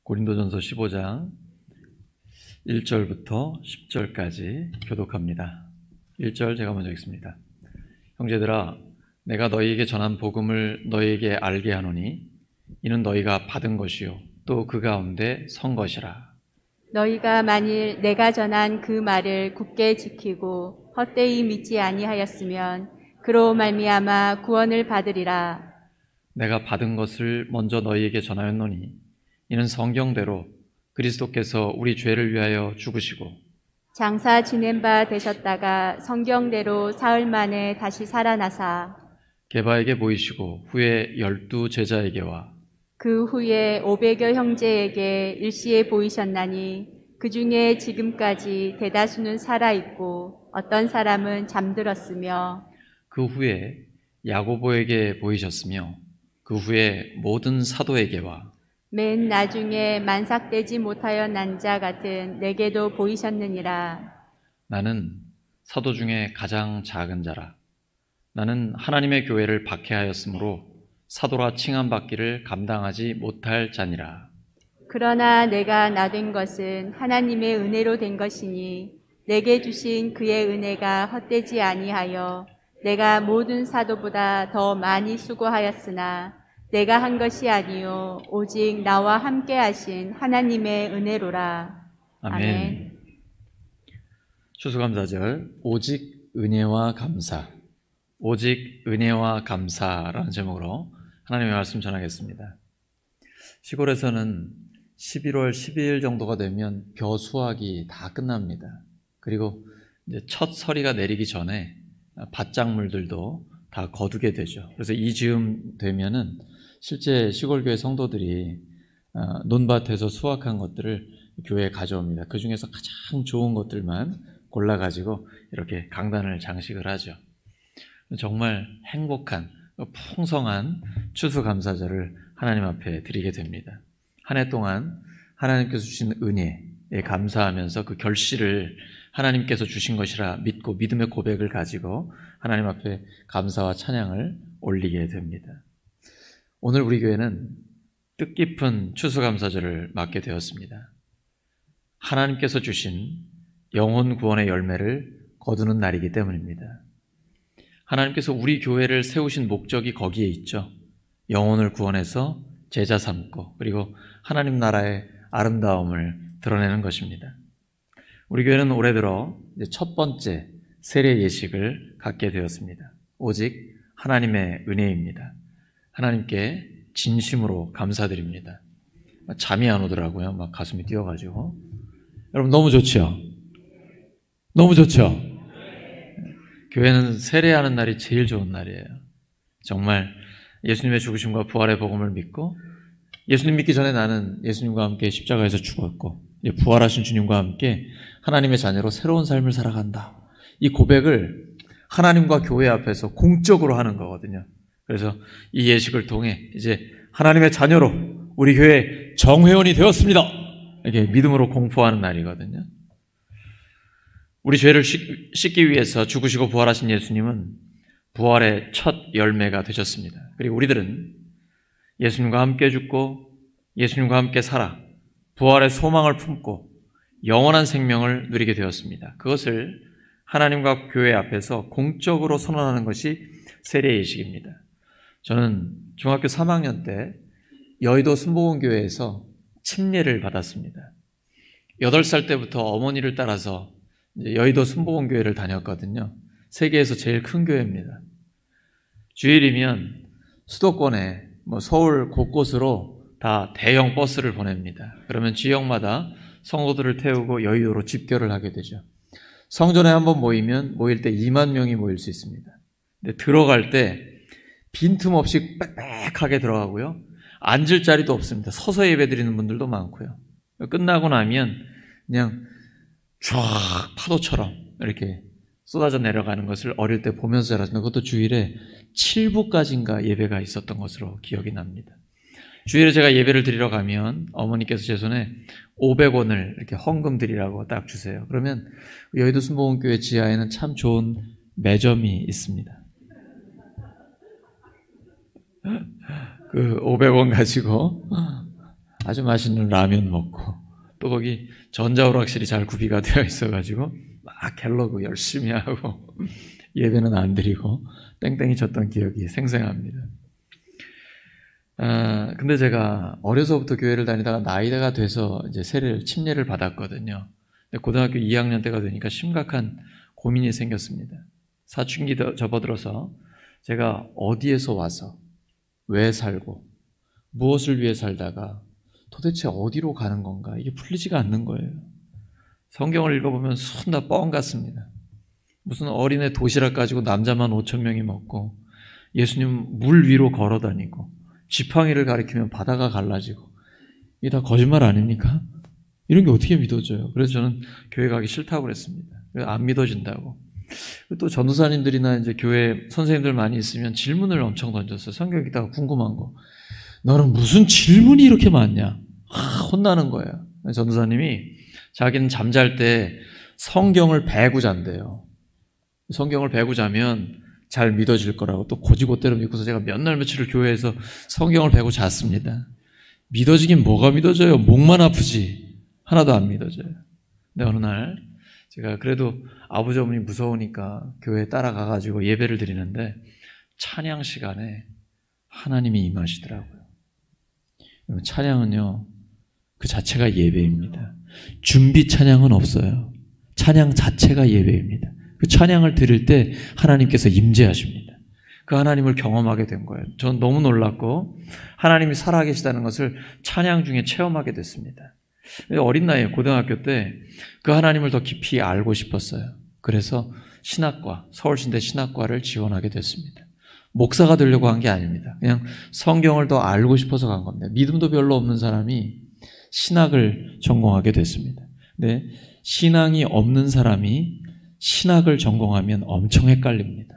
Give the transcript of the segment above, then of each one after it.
고린도전서 15장 1절부터 10절까지 교독합니다. 1절 제가 먼저 읽습니다. 형제들아, 내가 너희에게 전한 복음을 너희에게 알게 하노니 이는 너희가 받은 것이요 또 그 가운데 선 것이라. 너희가 만일 내가 전한 그 말을 굳게 지키고 헛되이 믿지 아니하였으면 그로 말미암아 구원을 받으리라. 내가 받은 것을 먼저 너희에게 전하였노니 이는 성경대로 그리스도께서 우리 죄를 위하여 죽으시고 장사 지낸 바 되셨다가 성경대로 사흘 만에 다시 살아나사 게바에게 보이시고 후에 12 제자에게와 그 후에 500여 형제에게 일시에 보이셨나니 그 중에 지금까지 대다수는 살아있고 어떤 사람은 잠들었으며 그 후에 야고보에게 보이셨으며 그 후에 모든 사도에게와 맨 나중에 만삭되지 못하여 난 자 같은 내게도 보이셨느니라. 나는 사도 중에 가장 작은 자라. 나는 하나님의 교회를 박해하였으므로 사도라 칭함받기를 감당하지 못할 자니라. 그러나 내가 나된 것은 하나님의 은혜로 된 것이니 내게 주신 그의 은혜가 헛되지 아니하여 내가 모든 사도보다 더 많이 수고하였으나 내가 한 것이 아니요 오직 나와 함께 하신 하나님의 은혜로라. 아멘. 추수감사절 오직 은혜와 감사, 오직 은혜와 감사라는 제목으로 하나님의 말씀 전하겠습니다. 시골에서는 11월 12일 정도가 되면 벼 수확이 다 끝납니다. 그리고 이제 첫 서리가 내리기 전에 밭작물들도 다 거두게 되죠. 그래서 이 즈음 되면은 실제 시골교회 성도들이 논밭에서 수확한 것들을 교회에 가져옵니다. 그 중에서 가장 좋은 것들만 골라가지고 이렇게 강단을 장식을 하죠. 정말 행복한 풍성한 추수감사절을 하나님 앞에 드리게 됩니다. 한 해 동안 하나님께서 주신 은혜에 감사하면서 그 결실을 하나님께서 주신 것이라 믿고 믿음의 고백을 가지고 하나님 앞에 감사와 찬양을 올리게 됩니다. 오늘 우리 교회는 뜻깊은 추수감사절을 맞게 되었습니다. 하나님께서 주신 영혼 구원의 열매를 거두는 날이기 때문입니다. 하나님께서 우리 교회를 세우신 목적이 거기에 있죠. 영혼을 구원해서 제자 삼고 그리고 하나님 나라의 아름다움을 드러내는 것입니다. 우리 교회는 올해 들어 첫 번째 세례 예식을 갖게 되었습니다. 오직 하나님의 은혜입니다. 하나님께 진심으로 감사드립니다. 잠이 안 오더라고요. 막 가슴이 뛰어가지고. 여러분 너무 좋죠? 너무 좋죠? 교회는 세례하는 날이 제일 좋은 날이에요. 정말 예수님의 죽으심과 부활의 복음을 믿고 예수님 믿기 전에 나는 예수님과 함께 십자가에서 죽었고 부활하신 주님과 함께 하나님의 자녀로 새로운 삶을 살아간다. 이 고백을 하나님과 교회 앞에서 공적으로 하는 거거든요. 그래서 이 예식을 통해 이제 하나님의 자녀로 우리 교회 정회원이 되었습니다. 이렇게 믿음으로 공포하는 날이거든요. 우리 죄를 씻기 위해서 죽으시고 부활하신 예수님은 부활의 첫 열매가 되셨습니다. 그리고 우리들은 예수님과 함께 죽고 예수님과 함께 살아 부활의 소망을 품고 영원한 생명을 누리게 되었습니다. 그것을 하나님과 교회 앞에서 공적으로 선언하는 것이 세례 예식입니다. 저는 중학교 3학년 때 여의도 순복음교회에서 침례를 받았습니다. 8살 때부터 어머니를 따라서 여의도 순복음교회를 다녔거든요. 세계에서 제일 큰 교회입니다. 주일이면 수도권에 서울 곳곳으로 다 대형 버스를 보냅니다. 그러면 지역마다 성도들을 태우고 여의도로 집결을 하게 되죠. 성전에 한번 모이면 모일 때 2만 명이 모일 수 있습니다. 근데 들어갈 때 빈틈없이 빽빽하게 들어가고요. 앉을 자리도 없습니다. 서서 예배드리는 분들도 많고요. 끝나고 나면 그냥 쫙 파도처럼 이렇게 쏟아져 내려가는 것을 어릴 때 보면서 자랐습니다. 그것도 주일에 7부까지인가 예배가 있었던 것으로 기억이 납니다. 주일에 제가 예배를 드리러 가면 어머니께서 제 손에 500원을 이렇게 헌금 드리라고 딱 주세요. 그러면 여의도 순복음교회 지하에는 참 좋은 매점이 있습니다. 그 500원 가지고 아주 맛있는 라면 먹고 또 거기 전자오락실이 잘 구비가 되어 있어가지고 막 갤러그 열심히 하고 예배는 안 드리고 땡땡이 쳤던 기억이 생생합니다. 근데 제가 어려서부터 교회를 다니다가 나이가 돼서 이제 침례를 받았거든요. 근데 고등학교 2학년 때가 되니까 심각한 고민이 생겼습니다. 사춘기 접어들어서 제가 어디에서 와서 왜 살고 무엇을 위해 살다가 도대체 어디로 가는 건가, 이게 풀리지가 않는 거예요. 성경을 읽어보면 손 다 뻥 같습니다. 무슨 어린애 도시락 가지고 남자만 5,000명이 먹고 예수님 물 위로 걸어 다니고 지팡이를 가리키면 바다가 갈라지고, 이게 다 거짓말 아닙니까? 이런 게 어떻게 믿어져요? 그래서 저는 교회 가기 싫다고 그랬습니다. 안 믿어진다고. 또 전도사님들이나 이제 교회 선생님들 많이 있으면 질문을 엄청 던졌어요. 성경 읽다가 궁금한 거. 너는 무슨 질문이 이렇게 많냐? 혼나는 거예요. 전도사님이 자기는 잠잘 때 성경을 베고 잔대요. 성경을 베고 자면 잘 믿어질 거라고 또 고지고대로 믿고서 제가 몇 날 며칠을 교회에서 성경을 베고 잤습니다. 믿어지긴 뭐가 믿어져요? 목만 아프지 하나도 안 믿어져요. 근데 어느 날 제가 그래도 아버지 어머니 무서우니까 교회에 따라가가지고 예배를 드리는데 찬양 시간에 하나님이 임하시더라고요. 찬양은요, 그 자체가 예배입니다. 준비 찬양은 없어요. 찬양 자체가 예배입니다. 그 찬양을 드릴 때 하나님께서 임재하십니다. 그 하나님을 경험하게 된 거예요. 전 너무 놀랐고 하나님이 살아계시다는 것을 찬양 중에 체험하게 됐습니다. 어린 나이에 고등학교 때 그 하나님을 더 깊이 알고 싶었어요. 그래서 신학과, 서울신대 신학과를 지원하게 됐습니다. 목사가 되려고 한 게 아닙니다. 그냥 성경을 더 알고 싶어서 간 겁니다. 믿음도 별로 없는 사람이 신학을 전공하게 됐습니다. 근데 신앙이 없는 사람이 신학을 전공하면 엄청 헷갈립니다.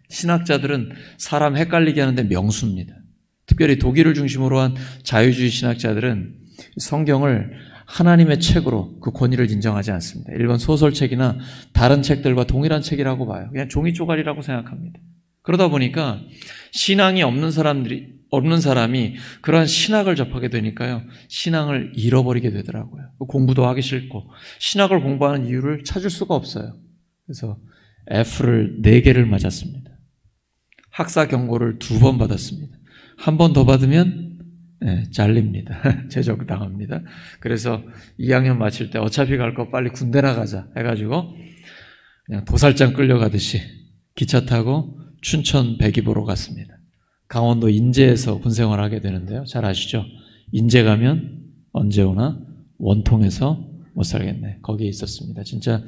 신학자들은 사람 헷갈리게 하는데 명수입니다. 특별히 독일을 중심으로 한 자유주의 신학자들은 성경을 하나님의 책으로 그 권위를 인정하지 않습니다. 일본 소설책이나 다른 책들과 동일한 책이라고 봐요. 그냥 종이 쪼가리라고 생각합니다. 그러다 보니까 신앙이 없는 사람이 그러한 신학을 접하게 되니까요, 신앙을 잃어버리게 되더라고요. 공부도 하기 싫고 신학을 공부하는 이유를 찾을 수가 없어요. 그래서 F를 4개를 맞았습니다. 학사 경고를 2번 받았습니다. 한 번 더 받으면 잘립니다. 제적당합니다. 그래서 2학년 마칠 때 어차피 갈 거 빨리 군대나 가자 해가지고 그냥 도살장 끌려가듯이 기차 타고 춘천 백이보로 갔습니다. 강원도 인제에서 군생활을 하게 되는데요. 잘 아시죠? 인제 가면 언제 오나 원통에서 못 살겠네. 거기에 있었습니다. 진짜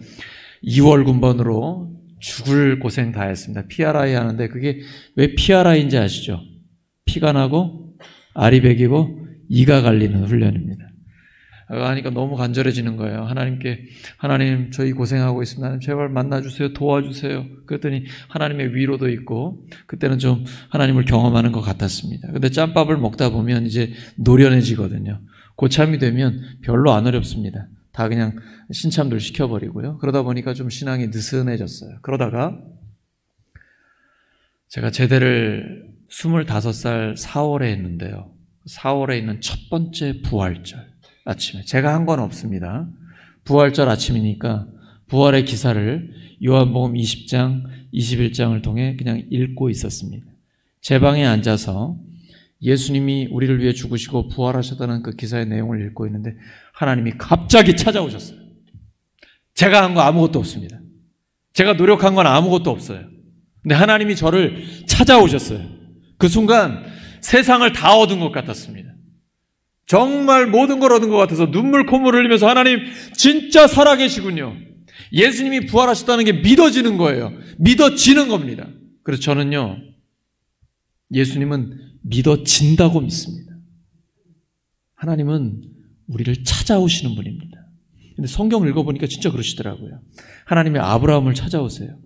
2월 군번으로 죽을 고생 다 했습니다. PRI 하는데 그게 왜 PRI인지 아시죠? 피가 나고 알이 배기고 이가 갈리는 훈련입니다. 하니까 너무 간절해지는 거예요. 하나님 저희 고생하고 있습니다. 하나님 제발 만나주세요. 도와주세요. 그랬더니 하나님의 위로도 있고 그때는 좀 하나님을 경험하는 것 같았습니다. 근데 짬밥을 먹다 보면 이제 노련해지거든요. 고참이 되면 별로 안 어렵습니다. 다 그냥 신참들 시켜버리고요. 그러다 보니까 좀 신앙이 느슨해졌어요. 그러다가 제가 제대를 25살 4월에 했는데요. 4월에 있는 첫 번째 부활절 아침에, 제가 한 건 없습니다. 부활절 아침이니까 부활의 기사를 요한복음 20장, 21장을 통해 그냥 읽고 있었습니다. 제 방에 앉아서 예수님이 우리를 위해 죽으시고 부활하셨다는 그 기사의 내용을 읽고 있는데 하나님이 갑자기 찾아오셨어요. 제가 한 거 아무것도 없습니다. 제가 노력한 건 아무것도 없어요. 근데 하나님이 저를 찾아오셨어요. 그 순간 세상을 다 얻은 것 같았습니다. 정말 모든 걸 얻은 것 같아서 눈물 콧물 흘리면서 하나님 진짜 살아계시군요. 예수님이 부활하셨다는 게 믿어지는 거예요. 믿어지는 겁니다. 그래서 저는요, 예수님은 믿어진다고 믿습니다. 하나님은 우리를 찾아오시는 분입니다. 근데 성경을 읽어보니까 진짜 그러시더라고요. 하나님이 아브라함을 찾아오세요.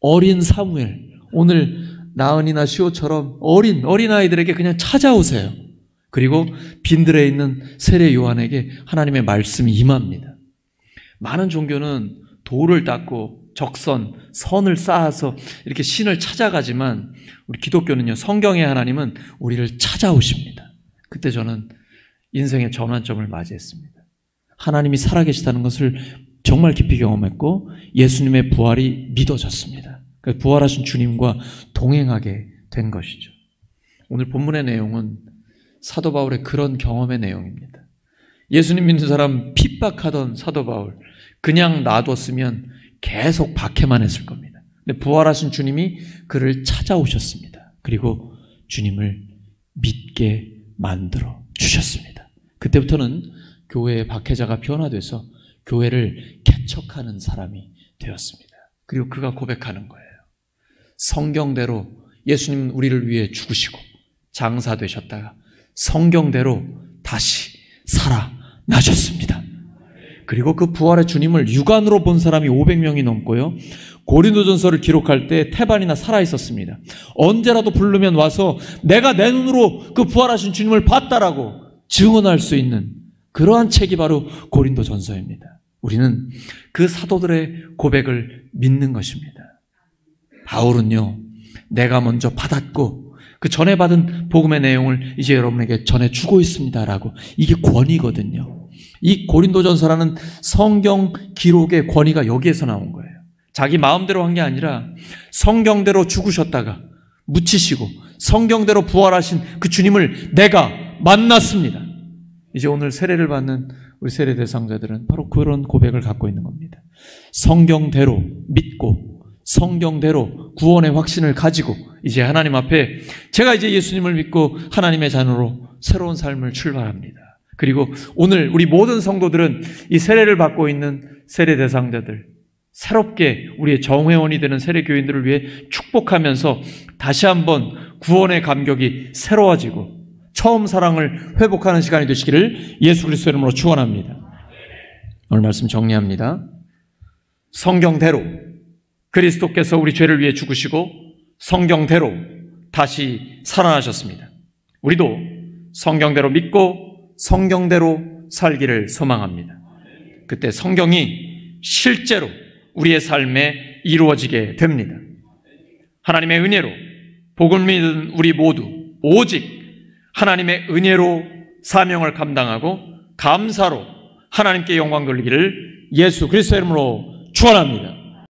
어린 사무엘, 오늘 나은이나 시호처럼 어린아이들에게 그냥 찾아오세요. 그리고 빈들에 있는 세례 요한에게 하나님의 말씀이 임합니다. 많은 종교는 돌을 닦고 선을 쌓아서 이렇게 신을 찾아가지만 우리 기독교는요, 성경의 하나님은 우리를 찾아오십니다. 그때 저는 인생의 전환점을 맞이했습니다. 하나님이 살아계시다는 것을 정말 깊이 경험했고 예수님의 부활이 믿어졌습니다. 부활하신 주님과 동행하게 된 것이죠. 오늘 본문의 내용은 사도 바울의 그런 경험의 내용입니다. 예수님 믿는 사람 핍박하던 사도 바울, 그냥 놔뒀으면 계속 박해만 했을 겁니다. 근데 부활하신 주님이 그를 찾아오셨습니다. 그리고 주님을 믿게 만들어 주셨습니다. 그때부터는 교회의 박해자가 변화돼서 교회를 개척하는 사람이 되었습니다. 그리고 그가 고백하는 거예요. 성경대로 예수님은 우리를 위해 죽으시고 장사되셨다가 성경대로 다시 살아나셨습니다. 그리고 그 부활의 주님을 육안으로 본 사람이 500명이 넘고요. 고린도전서를 기록할 때 태반이나 살아있었습니다. 언제라도 부르면 와서 내가 내 눈으로 그 부활하신 주님을 봤다라고 증언할 수 있는 그러한 책이 바로 고린도전서입니다. 우리는 그 사도들의 고백을 믿는 것입니다. 바울은요, 내가 먼저 받았고 그 전에 받은 복음의 내용을 이제 여러분에게 전해주고 있습니다라고. 이게 권위거든요. 이 고린도전서라는 성경 기록의 권위가 여기에서 나온 거예요. 자기 마음대로 한 게 아니라 성경대로 죽으셨다가 묻히시고 성경대로 부활하신 그 주님을 내가 만났습니다. 이제 오늘 세례를 받는 우리 세례 대상자들은 바로 그런 고백을 갖고 있는 겁니다. 성경대로 믿고 성경대로 구원의 확신을 가지고 이제 하나님 앞에 제가 이제 예수님을 믿고 하나님의 자녀로 새로운 삶을 출발합니다. 그리고 오늘 우리 모든 성도들은 이 세례를 받고 있는 세례 대상자들, 새롭게 우리의 정회원이 되는 세례교인들을 위해 축복하면서 다시 한번 구원의 감격이 새로워지고 처음 사랑을 회복하는 시간이 되시기를 예수 그리스도 이름으로 축원합니다. 오늘 말씀 정리합니다. 성경대로 그리스도께서 우리 죄를 위해 죽으시고 성경대로 다시 살아나셨습니다. 우리도 성경대로 믿고 성경대로 살기를 소망합니다. 그때 성경이 실제로 우리의 삶에 이루어지게 됩니다. 하나님의 은혜로 복을 믿은 우리 모두 오직 하나님의 은혜로 사명을 감당하고 감사로 하나님께 영광 돌리기를 예수 그리스도의 이름으로 축원합니다.